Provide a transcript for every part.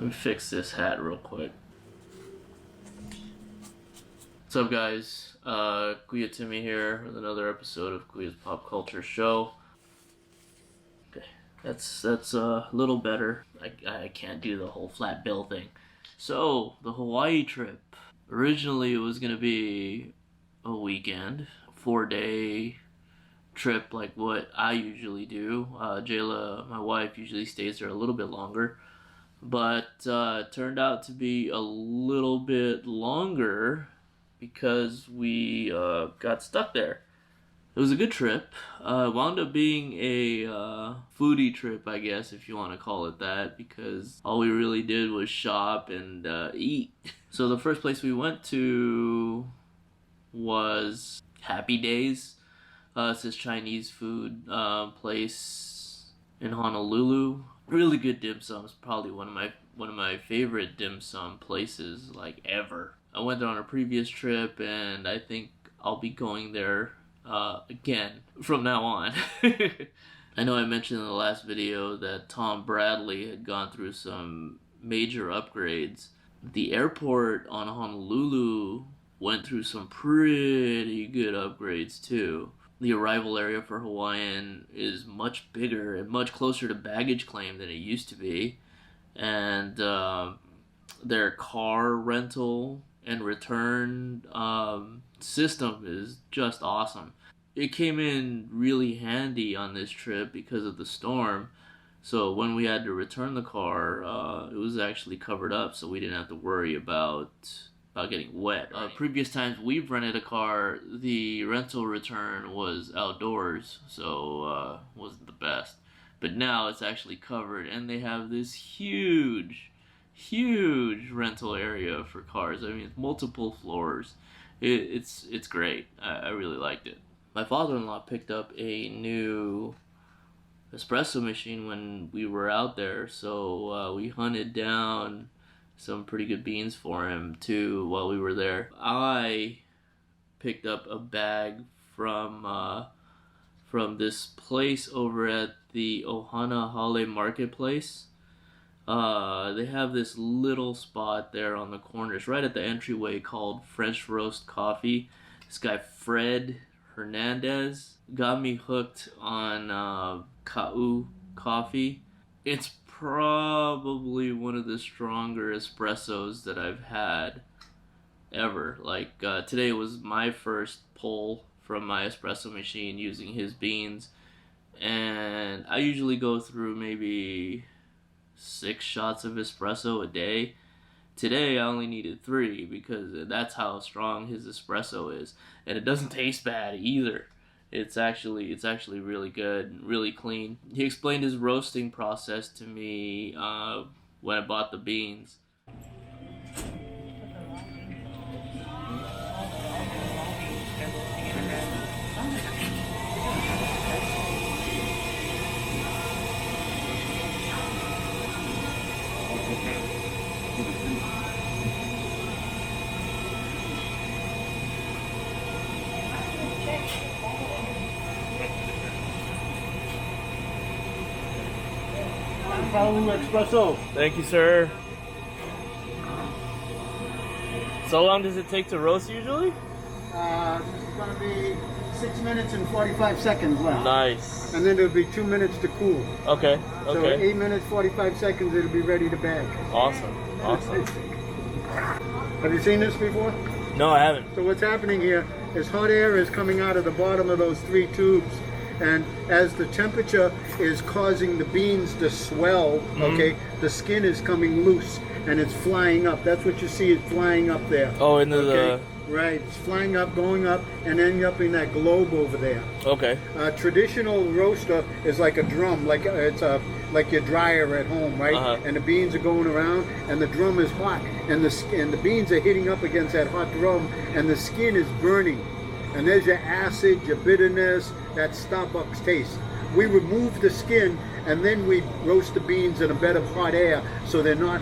Let me fix this hat real quick. What's up, guys? Kuya Timmy here with another episode of Kuya's Pop Culture Show. Okay, that's a little better. I can't do the whole flat bill thing. So, the Hawaii trip. Originally, it was going to be a weekend, 4-day trip like what I usually do. Jayla, my wife, usually stays there a little bit longer. But it turned out to be a little bit longer because we got stuck there. It was a good trip. Wound up being a foodie trip, I guess, if you want to call it that, because all we really did was shop and eat. So the first place we went to was Happy Days. It's this Chinese food place in Honolulu. Really good dim sum. It's probably one of my favorite dim sum places like ever. I went there on a previous trip, and I think I'll be going there again from now on. I know I mentioned in the last video that Tom Bradley had gone through some major upgrades. The airport on Honolulu went through some pretty good upgrades too. The arrival area for Hawaiian is much bigger and much closer to baggage claim than it used to be. And their car rental and return system is just awesome. It came in really handy on this trip because of the storm. So when we had to return the car, it was actually covered up, so we didn't have to worry about getting wet. Previous times we've rented a car, the rental return was outdoors, so wasn't the best. But now it's actually covered, and they have this huge rental area for cars. I mean, it's multiple floors. It's great. I really liked it. My father-in-law picked up a new espresso machine when we were out there, so we hunted down some pretty good beans for him too while we were there. I picked up a bag from this place over at the Ohana Hale Marketplace. They have this little spot there on the corners right at the entryway called French Roast Coffee. This guy Fred Hernandez got me hooked on Ka'u coffee. It's probably one of the stronger espressos that I've had ever. Like today was my first pull from my espresso machine using his beans, and I usually go through maybe 6 shots of espresso a day. Today I only needed 3 because that's how strong his espresso is, and it doesn't taste bad either. It's actually really good and really clean. He explained his roasting process to me when I bought the beans. Espresso. Thank you, sir. So long does it take to roast usually? This is going to be 6 minutes and 45 seconds left. Nice. And then it'll be 2 minutes to cool. Okay. So 8 minutes, 45 seconds, it'll be ready to bag. Awesome. Have you seen this before? No, I haven't. So what's happening here is hot air is coming out of the bottom of those 3 tubes. And as the temperature is causing the beans to swell, okay, the skin is coming loose and it's flying up. That's what you see, it's flying up there. Oh, into the... Right, it's flying up, going up, and ending up in that globe over there. Okay. A traditional roaster is like a drum, like it's like your dryer at home, right? And the beans are going around, and the drum is hot, and the beans are hitting up against that hot drum, and the skin is burning. And there's your acid, your bitterness, that Starbucks taste. We remove the skin, and then we roast the beans in a bed of hot air so they're not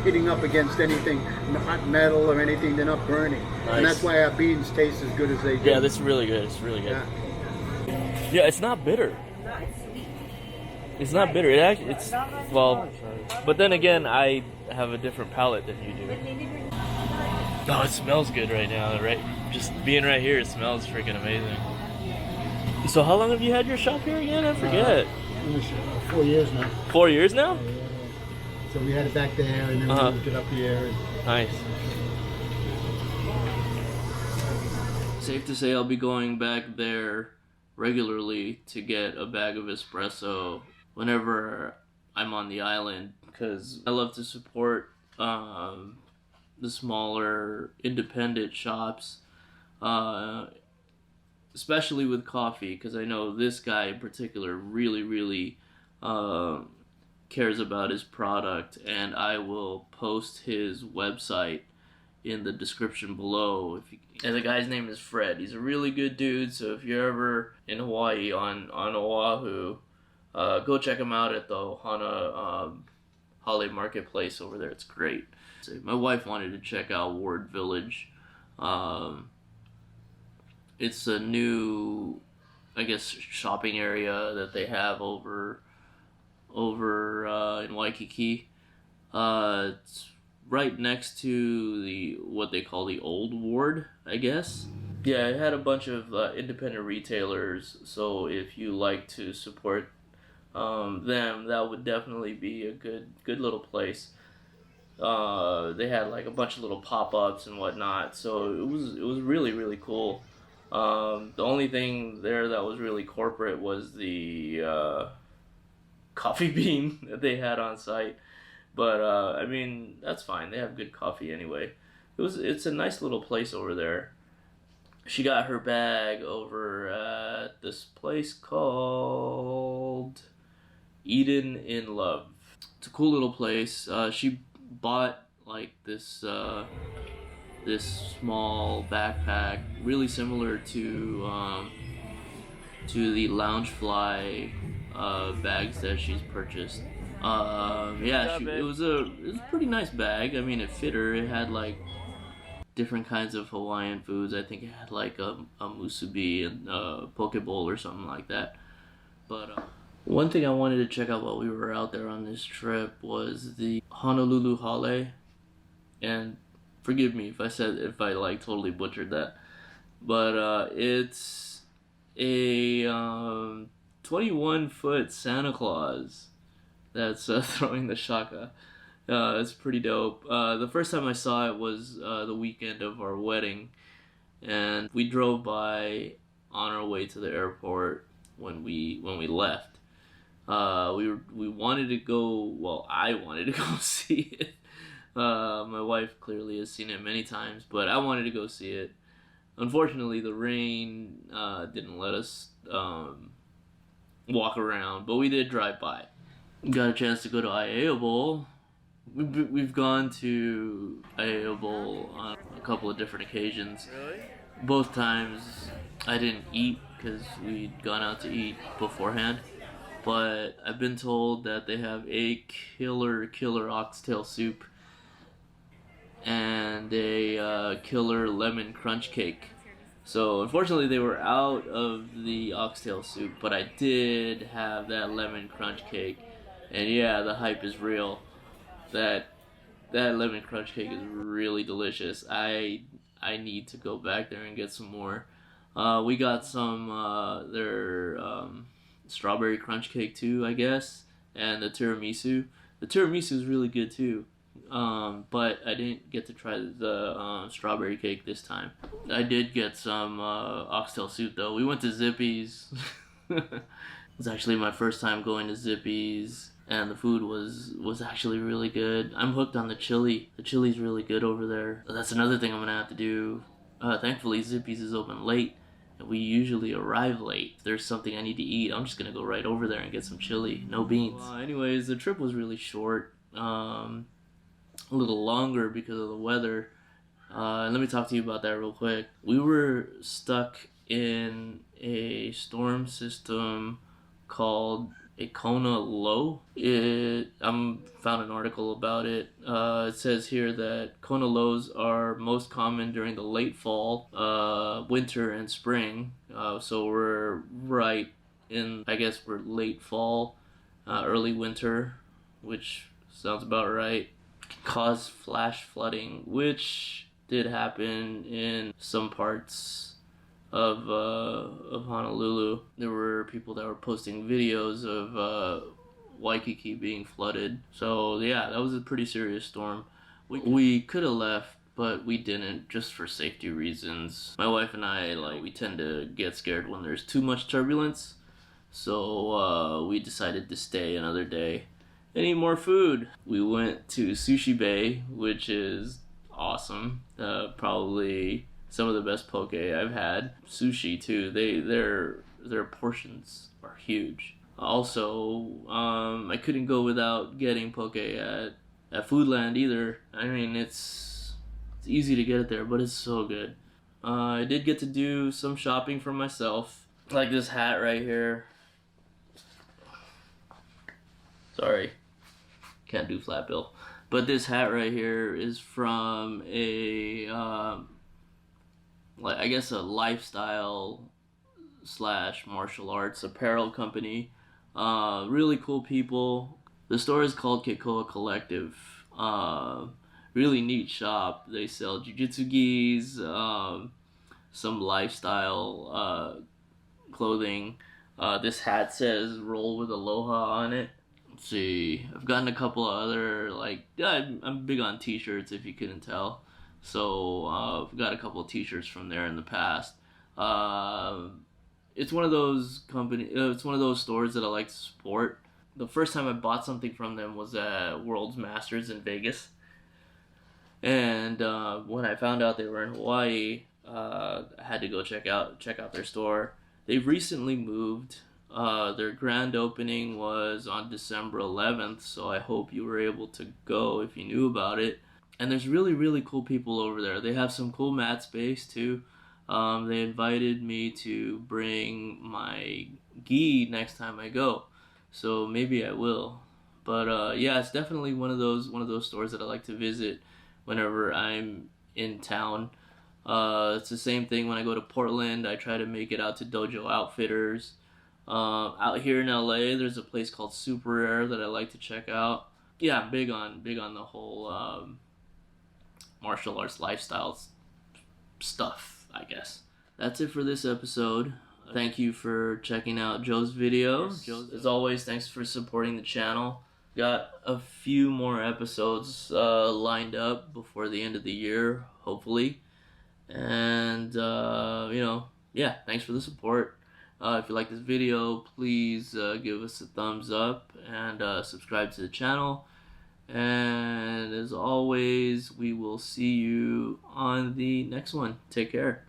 hitting up against anything, hot metal or anything, they're not burning. Nice. And that's why our beans taste as good as they do. Yeah, this is really good. It's really good. Yeah, it's not bitter. It's not bitter. It's well, but then again, I have a different palate than you do. Oh, it smells good right now. Right, just being right here, it smells freaking amazing. So, how long have you had your shop here again? I forget. 4 years now. 4 years now? So we had it back there, and then we moved it up here. And... Nice. Safe to say I'll be going back there regularly to get a bag of espresso whenever I'm on the island, because I love to support the smaller independent shops, especially with coffee, because I know this guy in particular really cares about his product, and I will post his website in the description below. And the guy's name is Fred. He's a really good dude, so if you're ever in Hawaii on Oahu, go check him out at the Hana Hale Marketplace over there. It's great. So my wife wanted to check out Ward Village. It's a new, I guess, shopping area that they have over in Waikiki. It's right next to the what they call the old ward, I guess. Yeah, it had a bunch of independent retailers, so if you like to support them, that would definitely be a good little place. They had like a bunch of little pop-ups and whatnot, so it was really cool. The only thing there that was really corporate was the coffee bean that they had on site. But I mean, that's fine. They have good coffee anyway. It's a nice little place over there. She got her bag over at this place called Eden in Love. It's a cool little place. She bought like this small backpack, really similar to the Loungefly bags that she's purchased. It was a pretty nice bag. I mean, it fit her. It had like different kinds of Hawaiian foods. I think it had like a musubi and a poke bowl or something like that. But one thing I wanted to check out while we were out there on this trip was the Honolulu Hale. And forgive me if I like totally butchered that, but it's a 21-foot Santa Claus that's throwing the shaka. It's pretty dope. The first time I saw it was the weekend of our wedding, and we drove by on our way to the airport when we left. We wanted to go. Well, I wanted to go see it. My wife clearly has seen it many times, but I wanted to go see it. Unfortunately, the rain didn't let us walk around, but we did drive by. Got a chance to go to Aiea Bowl. We've gone to Aiea Bowl on a couple of different occasions. Really? Both times I didn't eat because we'd gone out to eat beforehand. But I've been told that they have a killer oxtail soup and a killer lemon crunch cake. So unfortunately they were out of the oxtail soup, but I did have that lemon crunch cake. And yeah, the hype is real. That lemon crunch cake is really delicious. I need to go back there and get some more. We got some their strawberry crunch cake too, I guess, and the tiramisu. The tiramisu is really good too. But I didn't get to try the strawberry cake this time. I did get some oxtail soup though. We went to Zippy's. It was actually my first time going to Zippy's, and the food was actually really good. I'm hooked on the chili. The chili's really good over there. That's another thing I'm gonna have to do. Thankfully, Zippy's is open late, and we usually arrive late. If there's something I need to eat, I'm just gonna go right over there and get some chili. No beans. Anyways, the trip was really short. A little longer because of the weather. Let me talk to you about that real quick. We were stuck in a storm system called a Kona low. I found an article about it. It says here that Kona lows are most common during the late fall, winter, and spring. So we're right in, I guess we're late fall early winter, which sounds about right. Caused flash flooding, which did happen in some parts of Honolulu. There were people that were posting videos of Waikiki being flooded. So yeah, that was a pretty serious storm. We could have left, but we didn't, just for safety reasons. My wife and I, we tend to get scared when there's too much turbulence. So we decided to stay another day and eat more food. We went to Sushi Bay, which is awesome. Probably some of the best poke I've had. Sushi too. Their portions are huge. Also, I couldn't go without getting poke at Foodland either. I mean, it's easy to get it there, but it's so good. I did get to do some shopping for myself, like this hat right here. Sorry, can't do flat bill. But this hat right here is from a, I guess a lifestyle / martial arts apparel company. Really cool people. The store is called Keikoa Collective. Really neat shop. They sell jiu-jitsu gis, some lifestyle clothing. This hat says "Roll with Aloha" on it. Let's see. I've gotten a couple of other, I'm big on t-shirts if you couldn't tell. So I've got a couple of t-shirts from there in the past. It's one of those it's one of those stores that I like to support. The first time I bought something from them was at World's Masters in Vegas. And when I found out they were in Hawaii, I had to go check out their store. They've recently moved. Their grand opening was on December 11th, so I hope you were able to go if you knew about it. And there's really, really cool people over there. They have some cool mat space too. They invited me to bring my gi next time I go, so maybe I will. But yeah, it's definitely one of those stores that I like to visit whenever I'm in town. It's the same thing when I go to Portland. I try to make it out to Dojo Outfitters. Out here in LA, there's a place called Super Rare that I like to check out. Yeah, I'm big on the whole martial arts lifestyle stuff, I guess. That's it for this episode. Thank you for checking out Joe's video. Yes. As always, thanks for supporting the channel. Got a few more episodes lined up before the end of the year, hopefully. And, yeah, thanks for the support. If you like this video, please give us a thumbs up and subscribe to the channel. And as always, we will see you on the next one. Take care.